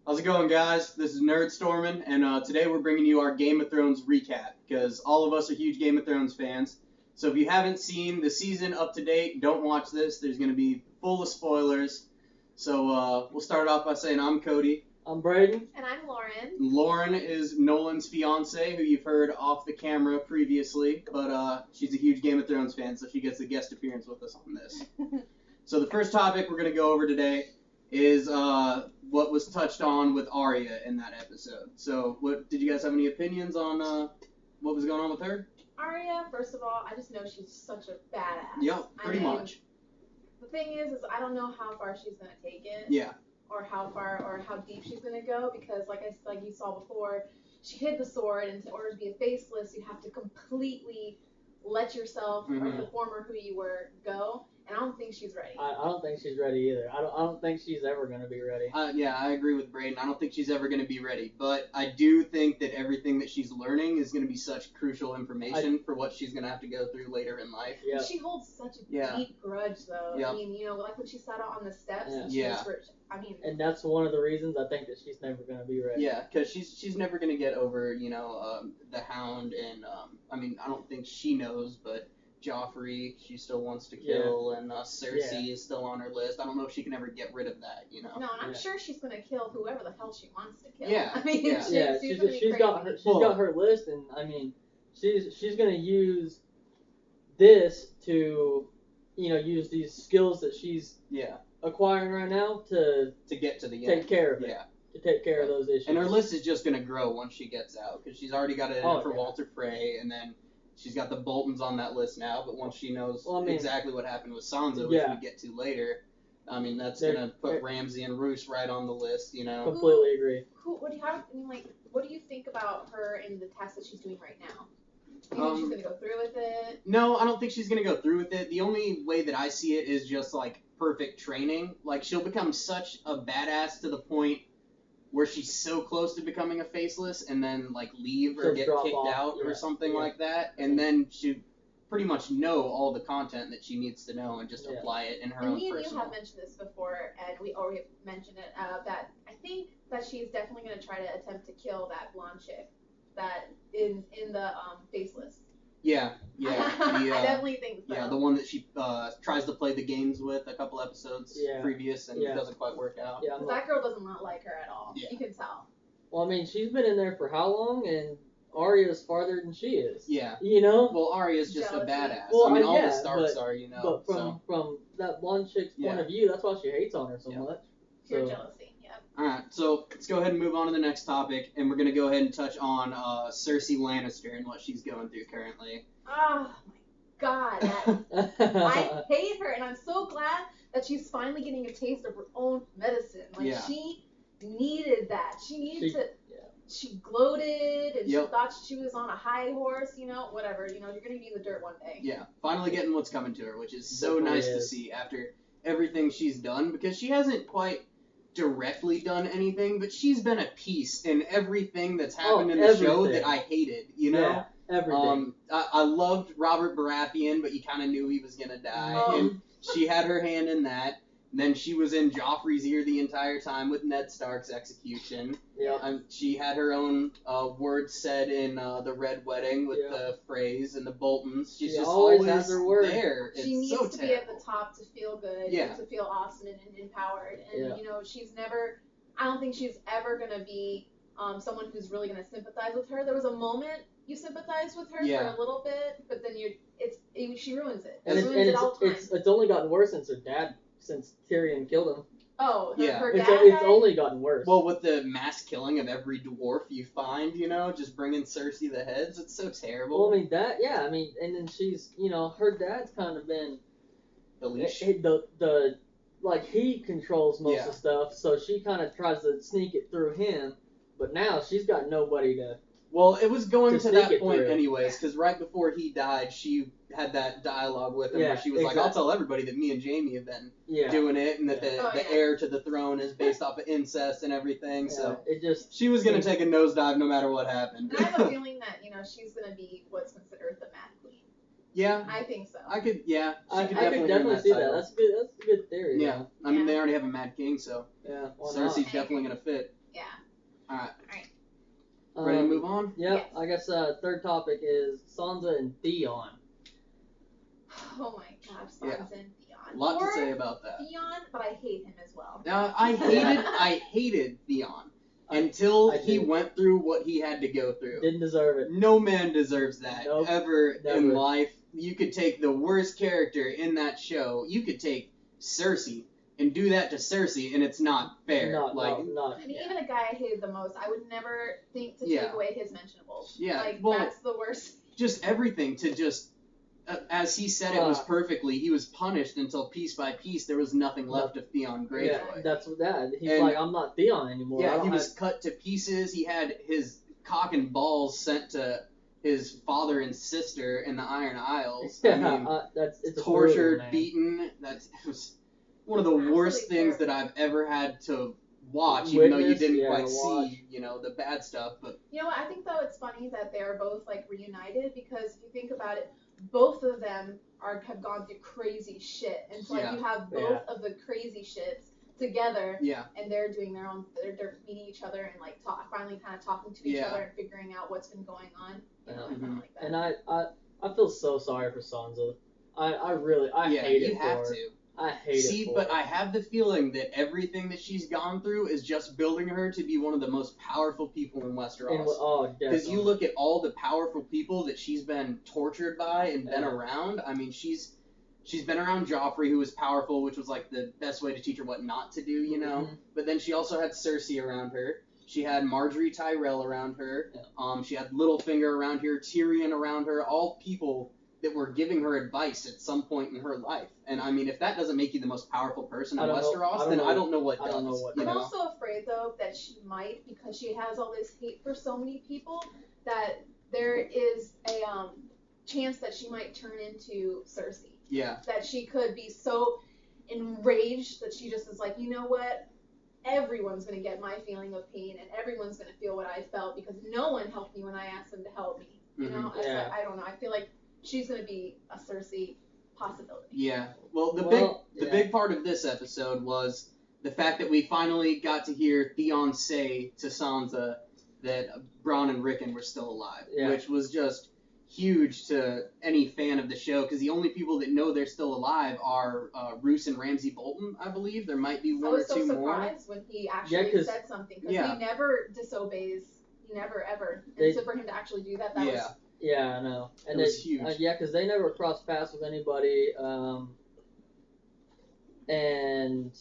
How's it going, guys? This is Nerdstormin, and today we're bringing you our Game of Thrones recap, because all of us are huge Game of Thrones fans. So if you haven't seen the season up to date, don't watch this. There's going to be full of spoilers. So we'll start off by saying I'm Cody. I'm Braden. And I'm Lauren. Lauren is Nolan's fiance, who you've heard off the camera previously, but she's a huge Game of Thrones fan, so she gets a guest appearance with us on this. So the first topic we're going to go over today is what was touched on with Arya in that episode. So, what did you guys have any opinions on what was going on with her? Arya, first of all, I just know she's such a badass. Yep, pretty much. The thing is I don't know how far she's gonna take it. Yeah. Or how far or how deep she's gonna go, because like you saw before, she hid the sword, and in order to be a faceless, you have to completely let yourself or the former who you were go. And I don't think she's ready. I don't think she's ready either. I don't think she's ever going to be ready. Yeah, I agree with Braden. I don't think she's ever going to be ready. But I do think that everything that she's learning is going to be such crucial information for what she's going to have to go through later in life. Yeah. She holds such a deep grudge, though. Yep. I mean, like when she sat out on the steps. Yeah. And that's one of the reasons I think that she's never going to be ready. Yeah, because she's never going to get over, the Hound, and, I don't think she knows, but Joffrey, she still wants to kill, and Cersei is still on her list. I don't know if she can ever get rid of that, No, and I'm sure she's gonna kill whoever the hell she wants to kill. Yeah, I mean, she's got her list, and she's gonna use this to, use these skills that she's acquiring right now to get to the take end. care of it. Yeah. To take care of those issues. And her list is just gonna grow once she gets out, because she's already got it in for Walter Frey, and then she's got the Boltons on that list now, but once she knows exactly what happened with Sansa, which we get to later, that's going to put Ramsay and Roose right on the list, Completely agree. What do you think about her in the task that she's doing right now? Do you think she's going to go through with it? No, I don't think she's going to go through with it. The only way that I see it is just, perfect training. She'll become such a badass to the point where she's so close to becoming a faceless, and then leave or get kicked out or something like that, and then she pretty much know all the content that she needs to know and just apply it in her own personal. Me and you have mentioned this before, and we already mentioned it, that I think that she's definitely going to try to attempt to kill that blonde chick that in the faceless. Yeah. I definitely think so. Yeah, the one that she tries to play the games with a couple episodes previous, and it doesn't quite work out. Yeah, that girl does not like her at all. Yeah. You can tell. Well, she's been in there for how long, and Arya's farther than she is. Yeah. Well, Arya's just a badass. Well, all the Starks are, But from that blonde chick's point of view, that's why she hates on her so much. Pure jealousy, yeah. Alright, so let's go ahead and move on to the next topic, and we're going to go ahead and touch on Cersei Lannister and what she's going through currently. Oh, my God. I hate her, and I'm so glad that she's finally getting a taste of her own medicine. She needed that. She needed to... She gloated, and she thought she was on a high horse, whatever. You're going to be in the dirt one day. Yeah, finally getting what's coming to her, which is so nice to see after everything she's done, because she hasn't quite directly done anything, but she's been a piece in everything that's happened in the show that I hated, Yeah, everything. I loved Robert Baratheon, but you kind of knew he was going to die, and she had her hand in that. Then she was in Joffrey's ear the entire time with Ned Stark's execution. Yeah. She had her own words said in the Red Wedding with the phrase and the Boltons. She's just always has her word. there. She needs to be at the top to feel good, to feel awesome and empowered. And, she's never... I don't think she's ever going to be someone who's really going to sympathize with her. There was a moment you sympathized with her for a little bit, but then she ruins it. And it's only gotten worse since Tyrion killed him. Oh, her dad it's only gotten worse. Well, with the mass killing of every dwarf you find, just bringing Cersei the heads, it's so terrible. Well, and then she's, her dad's kind of been the leash. He controls most of the stuff, so she kind of tries to sneak it through him, but now she's got nobody to... Well, it was going to that point anyways, because right before he died, she had that dialogue with him where she was like, I'll tell everybody that me and Jaime have been doing it, and that the heir to the throne is based off of incest and everything, so she was going to take a nosedive no matter what happened. And I have a feeling that, she's going to be what's considered the Mad Queen. Yeah. I think so. I could definitely see that. That's a good theory. Yeah. I mean, they already have a Mad King, so Cersei's definitely going to fit. Yeah, Alright. Ready to move on? Yep. Yes. I guess third topic is Sansa and Theon. Oh my gosh, Sansa and Theon. A lot to say about that. Theon, but I hate him as well. I hated Theon until he went through what he had to go through. Didn't deserve it. No man deserves that ever Never. in life. You could take the worst character in that show. You could take Cersei and do that to Cersei, and it's not fair. Not. I mean, even the guy I hated the most, I would never think to take away his mentionables. Yeah, like well, that's the worst. Just everything to just, as he said it was perfectly. He was punished until piece by piece there was nothing left of Theon Greyjoy. Yeah, that's that. He's like, I'm not Theon anymore. Yeah, he was cut to pieces. He had his cock and balls sent to his father and sister in the Iron Isles. Yeah, I mean, it's tortured, brutal, beaten. It was one of the worst things that I've ever had to watch, even though you didn't quite see, the bad stuff. But you know what? I think though it's funny that they're both like reunited because if you think about it, both of them have gone through crazy shit, and so like you have both of the crazy shits together, and they're doing their own. They're meeting each other and like finally kind of talking to each other and figuring out what's been going on. You know, kind of like that. And I feel so sorry for Sansa. I really hate it for her. I hate it. See, but I have the feeling that everything that she's gone through is just building her to be one of the most powerful people in Westeros. Because you look at all the powerful people that she's been tortured by and been around. I mean, she's been around Joffrey, who was powerful, which was like the best way to teach her what not to do, Mm-hmm. But then she also had Cersei around her. She had Marjorie Tyrell around her. Yeah. She had Littlefinger around her, Tyrion around her, all people that were giving her advice at some point in her life. And I mean, if that doesn't make you the most powerful person in Westeros, then I don't know what does. I'm also afraid, though, that she might, because she has all this hate for so many people, that there is a chance that she might turn into Cersei. Yeah. That she could be so enraged that she just is like, you know what? Everyone's going to get my feeling of pain, and everyone's going to feel what I felt because no one helped me when I asked them to help me. You know? I don't know. I feel like she's going to be a Cersei possibility. Yeah. Well, the big part of this episode was the fact that we finally got to hear Theon say to Sansa that Bronn and Rickon were still alive, which was just huge to any fan of the show because the only people that know they're still alive are Roose and Ramsay Bolton, I believe. There might be one or two more. I was so surprised when he actually said something because he never disobeys. He never ever. And so for him to actually do that, was... Yeah, I know. And it was huge. Because they never crossed paths with anybody. And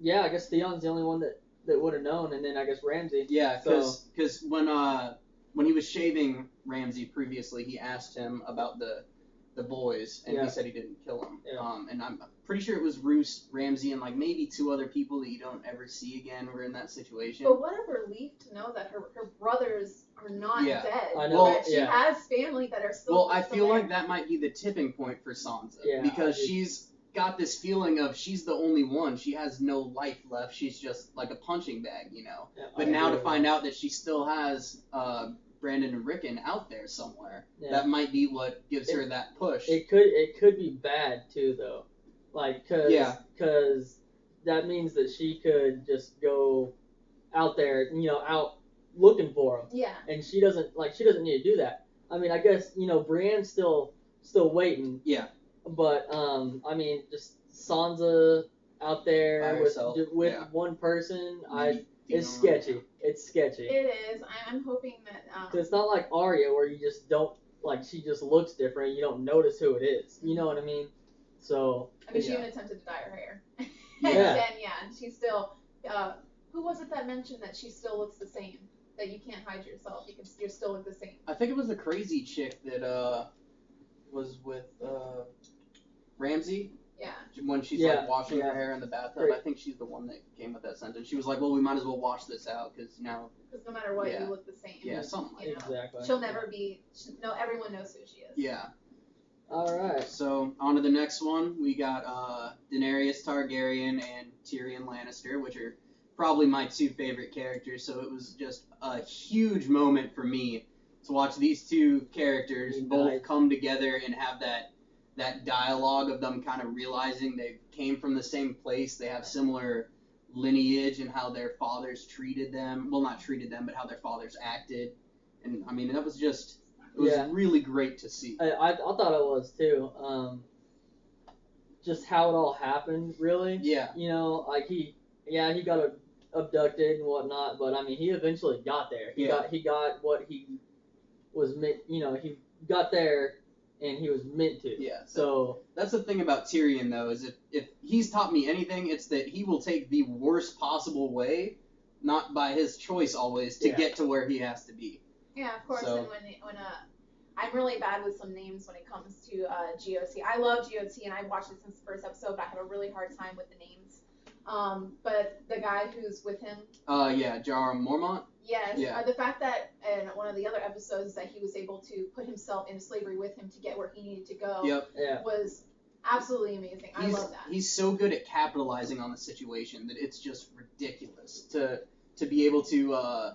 I guess Theon's the only one that would have known, and then I guess Ramsay. Yeah, because when he was shaving Ramsay previously, he asked him about the boys, and he said he didn't kill them. Yeah. And I'm pretty sure it was Roose, Ramsay, and like maybe two other people that you don't ever see again were in that situation. But what a relief to know that her brothers are not dead. I know. That she has family that are still. Well, I feel like that might be the tipping point for Sansa because she's got this feeling of she's the only one. She has no life left. She's just like a punching bag, Yeah, but now to find out that she still has Brandon and Rickon out there somewhere, that might be what gives her that push. It could be bad too, though. Like, cause that means that she could just go out there, out looking for him. Yeah. And she doesn't need to do that. I mean, I guess Brienne's still waiting. Yeah. But I mean, just Sansa out there with one person, it's sketchy. It's sketchy. It is. I'm hoping that. Cause it's not like Arya where you just don't she just looks different. You don't notice who it is. You know what I mean? So. I mean, she even attempted to dye her hair. And she's still. Who was it that mentioned that she still looks the same? That you can't hide yourself. You still look the same. I think it was the crazy chick that was with Ramsay. Yeah. When she's like washing her hair in the bathtub, I think she's the one that came with that sentence. She was like, "Well, we might as well wash this out because now." Because no matter what, you look the same. Yeah, something like that. Exactly. She'll never be. No, everyone knows who she is. Yeah. All right. So on to the next one. We got Daenerys Targaryen and Tyrion Lannister, which are probably my two favorite characters. So it was just a huge moment for me to watch these two characters both come together and have that dialogue of them kind of realizing they came from the same place. They have similar lineage and how their fathers treated them. Well, not treated them, but how their fathers acted. And I mean, that was just, it was really great to see. I thought it was too. Just how it all happened, really. Yeah. You know, like he got abducted and whatnot, but I mean, he eventually got there. He got what he was meant. You know, he got there. And he was meant to. Yeah. So that's the thing about Tyrion, though, is if he's taught me anything, it's that he will take the worst possible way, not by his choice always, to get to where he has to be. Yeah, of course. So, and when I'm really bad with some names when it comes to GOT. I love GOT, and I watched it since the first episode, but I have a really hard time with the names. But the guy who's with him. Jorah Mormont. Yes. Yeah. The fact that in one of the other episodes is that he was able to put himself into slavery with him to get where he needed to go was absolutely amazing. I love that. He's so good at capitalizing on the situation that it's just ridiculous to be able to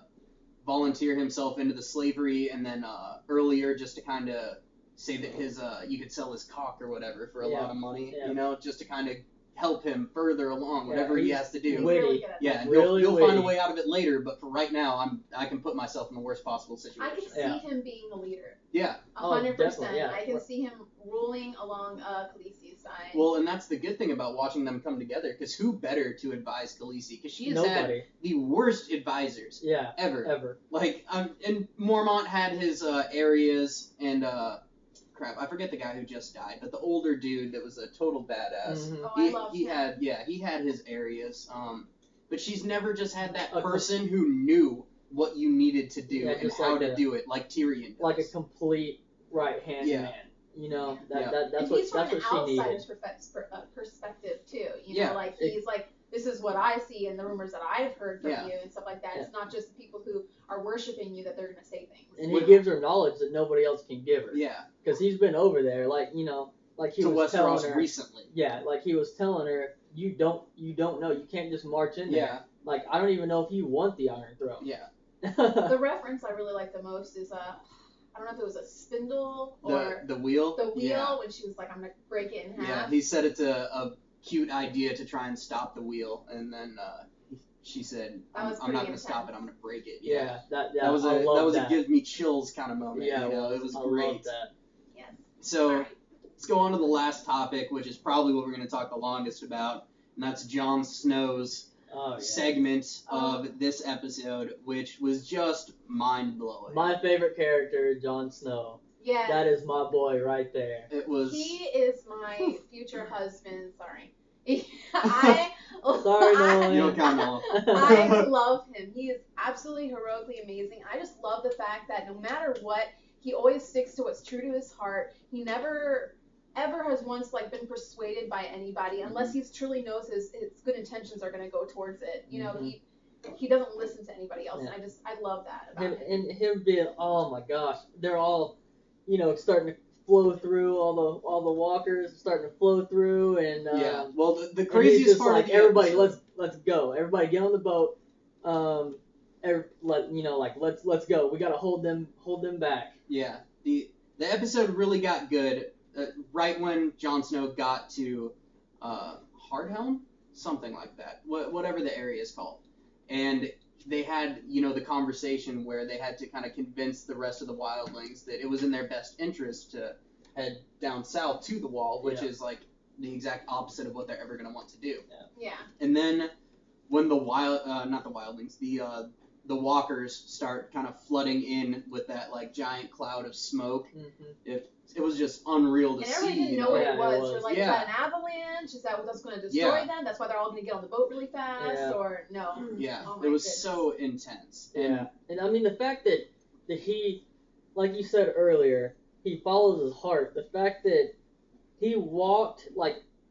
volunteer himself into the slavery, and then earlier just to kind of say that his you could sell his cock or whatever for a lot of money, you know, just to kind of help him further along, whatever he has to do. Witty. Yeah, and he'll find a way out of it later, but for right now, I can put myself in the worst possible situation. I can see him being a leader. Yeah. 100%. Yeah. I can see him ruling along Khaleesi's side. Well, and that's the good thing about watching them come together, because who better to advise Khaleesi? Because she has had the worst advisors ever. Like, and Mormont had his areas, and crap, I forget the guy who just died, but the older dude that was a total badass. Mm-hmm. I loved him. He had his areas. But she's never just had that person who knew what you needed to do and how to do it, like Tyrion does. Like a complete right-hand man. You know, that's what she needed. He's from an outsider's perspective, too. You know, like, he's like, this is what I see and the rumors that I've heard from you and stuff like that. It's not just the people who are worshiping you that they're going to say things. And he gives her knowledge that nobody else can give her. Yeah. Because he's been over there, like, you know, like he was telling her recently. Yeah, like he was telling her, you don't know, you can't just march in there. Yeah. Like, I don't even know if you want the Iron Throne. Yeah. The reference I really like the most is I don't know if it was a spindle or the wheel. The wheel when she was like, I'm gonna break it in half. Yeah, he said it's a cute idea to try and stop the wheel, and then she said, I'm not gonna stop it, I'm gonna break it. Yeah, that was a give me chills kind of moment. Yeah, you know, it was I great. Love that. Yes. So let's go on to the last topic, which is probably what we're gonna talk the longest about, and that's Jon Snow's segment of this episode, which was just mind-blowing. My favorite character, Jon Snow. Yeah. That is my boy right there. It was. He is my future husband. Sorry. Sorry, Nolan. You don't count Nolan. I love him. He is absolutely heroically amazing. I just love the fact that no matter what, he always sticks to what's true to his heart. He never ever has once been persuaded by anybody unless he truly knows his good intentions are going to go towards it. You know, he doesn't listen to anybody else, and I love that about him. And him being, oh my gosh, they're all, you know, starting to flow through, all the walkers starting to flow through, and well, the craziest part of the everybody, episode. let's go, everybody get on the boat, let's go, we gotta hold them back. Yeah, the episode really got good right when Jon Snow got to Hardhelm, something like that, whatever the area is called, and they had, you know, the conversation where they had to kind of convince the rest of the wildlings that it was in their best interest to head down south to the wall, which is like the exact opposite of what they're ever going to want to do. Yeah. And then when the the walkers start kind of flooding in with that giant cloud of smoke, it was just unreal to see. And everybody didn't know what it was. They're like, is that an avalanche? Is that what's going to destroy them? That's why they're all going to get on the boat really fast? Or no? Yeah, it was so intense. And I mean, the fact that he, like you said earlier, he follows his heart. The fact that he walked,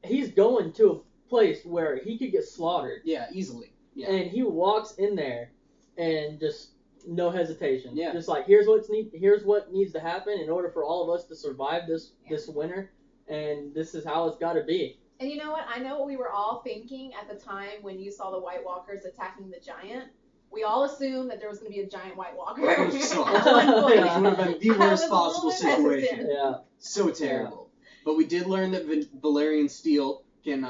he's going to a place where he could get slaughtered. Yeah, easily. Yeah. And he walks in there and just no hesitation. Yeah. Just here's what needs to happen in order for all of us to survive this winter, and this is how it's got to be. And you know what? I know what we were all thinking at the time when you saw the White Walkers attacking the giant. We all assumed that there was going to be a giant White Walker. It would have been the worst possible situation. Yeah. So terrible. But we did learn that Valyrian steel can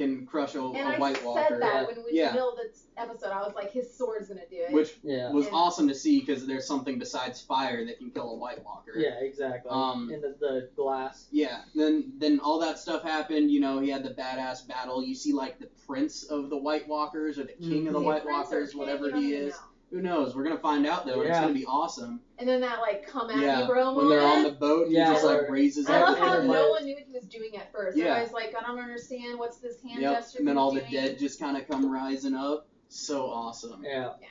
can crush a And White I Walker. said that when we Yeah. middle of this episode, I was like, his sword's gonna do it. Which was And- awesome to see because there's something besides fire that can kill a White Walker. Yeah, exactly. In the glass. Yeah. Then all that stuff happened. You know, he had the badass battle. You see like the prince of the White Walkers or the king of the Is he White prince or Walkers, king? whatever You don't he even is. know. Who knows? We're gonna find out though. And it's Yeah. gonna be awesome. And then that like come at Yeah. me, bro When they're on the moment. boat, he Yeah, just like or- raises I love up. how and no then- one knew what he was doing at first. Yeah. Everybody's like, I don't understand what's this hand Yep. gesture. And then he's all the doing. dead just kind of come rising up. So awesome. Yeah. Yeah.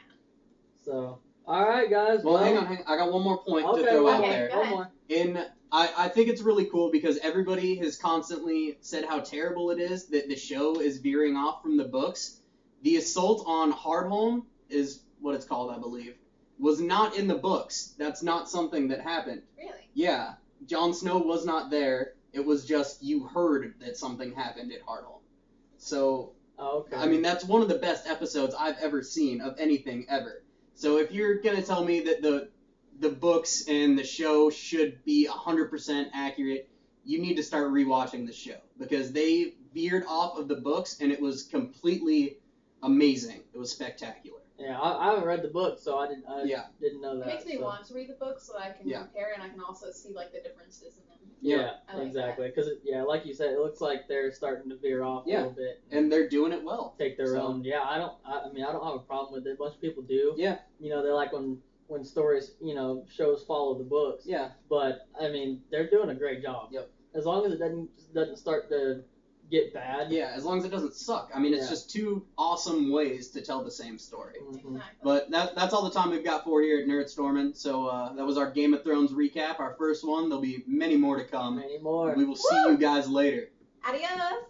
So, all right, guys. Well, hang on. I got one more point to Okay, throw one out more. there. Go One ahead. more. I think it's really cool because everybody has constantly said how terrible it is that the show is veering off from the books. The assault on Hardhome is what it's called, I believe, was not in the books. That's not something that happened. Really? Yeah, Jon Snow was not there. It was just you heard that something happened at Hardhome. So, Okay. I mean, that's one of the best episodes I've ever seen of anything ever. So if you're gonna tell me that the books and the show should be 100% accurate, you need to start rewatching the show because they veered off of the books and it was completely amazing. It was spectacular. Yeah, I haven't read the book, so I didn't know It that. makes me so. want to read the book so I can Yeah. compare and I can also see like the differences in them. Yeah, I like exactly. Because like you said, it looks like they're starting to veer off a Yeah. little bit. And they're doing it well. Take their So- own. Yeah, I don't have a problem with it. A bunch of people do. Yeah. You know, they like when stories, shows follow the books. Yeah. But I mean, they're doing a great job. Yep. As long as it doesn't start to get bad. Yeah, as long as it doesn't suck. I mean, it's Yeah. just two awesome ways to tell the same story. Mhm. Exactly. But that's all the time we've got for here at Nerdstormin'. So that was our Game of Thrones recap, our first one. There'll be many more to come. Many more. We will see you guys later. Adios.